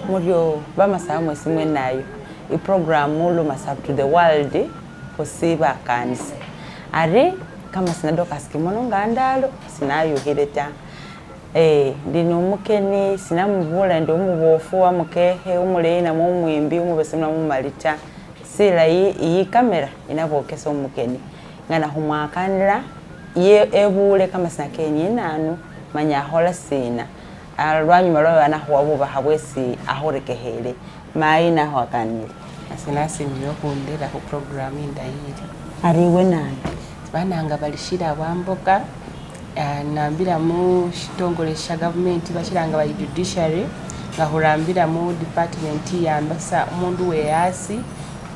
Murio Lumasaba mwesimwe nayo iprogramu Lumasaba to the world kusiba kanisa ari kama sinadoka sikimono ngandalo sinayuhireta ndino mukeni sinamuvula ndo mubofu wa mukehe umuleina mu mwimbi umubesemna mu malita sila iyi kamera inabokesa umukeni ngana humwakanira ye ebule kama sinakeni nanu manya hola sina alwanyuma lwa bana hwabuba habwesi ahorekehere maina hwakanira asinasi niyo kundera ku program indayiri ariwe nani bananga bali Sheila Wamboga nambira mu shitongole sha government bashiranga ba judiciary ngahurambira mu department ya mbasa umundu weyasi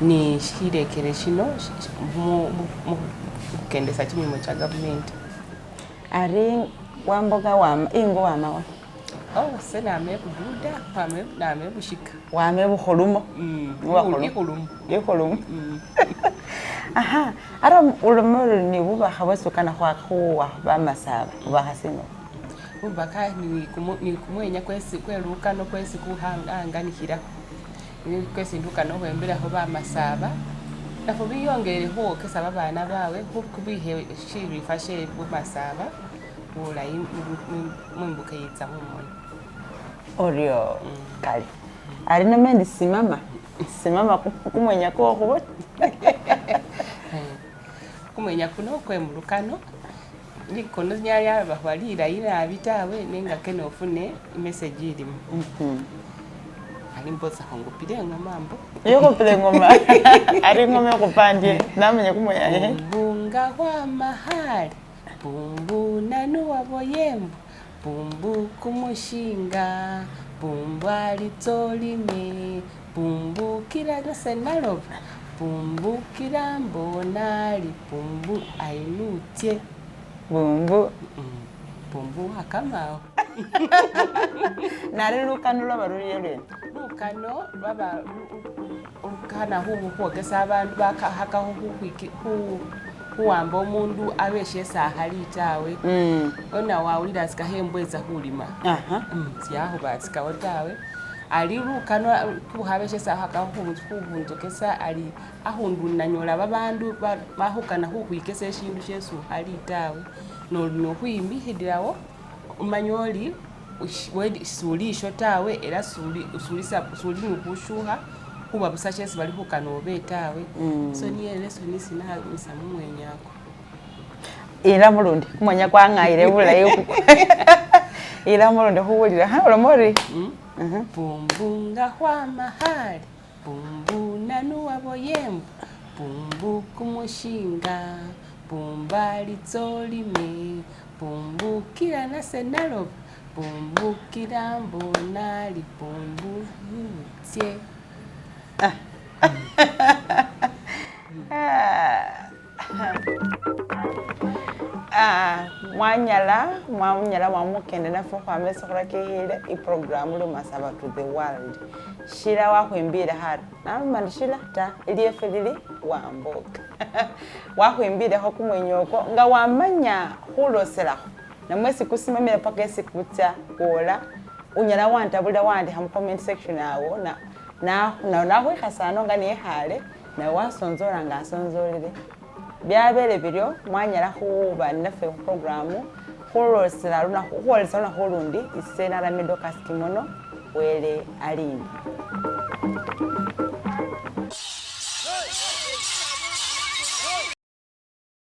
ni shirekere shino mu kendesa kimimo cha government ari Wamboga wa ingo wa mawa sena mebududa na mebushika wa mebukholumo yekholumo aha ara ulumoro ni buba habasukana kwa kuwa Lumasaba bahasino ubaka ni kumwenya kwesi kweruka no kwesi kuhanganihira ni kwesi nduka no hwembera ho Lumasaba nafo biyongere ho kesa babana bawe kubihe shiri fashe Lumasaba ula mumbuka yitsa mumona orio kali ari no mendi simama kumwenya ko ho kumwenya kuno kwemulukano likono nyaya bahwalira ira bitawe nenga kene ofune message irimu ali mboza hongopire ngomambo yoko pile ngoma ari ngome kupandie namenye kumwenya bunga wa mahali Pumbu nanu waboyembu Pumbu kumushinga Pumbu alitolime Pumbu kila nasenalo Pumbu kila mbonali Pumbu ainutie Pumbu Pumbu hakamao nari lukano lwabaruyele lukano baba lukana huwa kesa abantu bakahaka hu kuwamba omundu abeshe sahali tawe ona wawulira sikahembweza hulima siyaho basikawo tawe ali lukano kuhabeshe sahaka hubunzo kesa ali ahundu nanyola babandu bahukana hukwikesa eshindu shesu hali tawe no hwimihidirawo umanyoli wedi sulisho tawe era suli nukushuha kuba busachesi bali hukano betawe so niye leso nisina mwenyako ila mulundi kumwenya kwangaire bulayo ila mulundi huwulira ha olomori Pumbunga kwa mahali Pumbu nanu waboyembu Pumbu kumushinga Pumbali tolime Pumbu kila nasenalo Pumbu kila mbonali Pumbu tie mwanyala wamukende nafo kwamesa kurakehile iprogramu Lumasaba to the world Sheila wakwembira hara namandi Sheila ta iliyefe lili Wamboga wakwembira ho kumwenyoko nga wamanya huloselaho namwesi kusimamira paka esikutya kola unyala wantabulira wandi ha comment section awo na hwekasano nga nehale na wasonzora nga asonzolere byabere biryo mwanyala huba nafe programu hulosela luna huolesa luna hulundi isena la medoka skimono wele alindi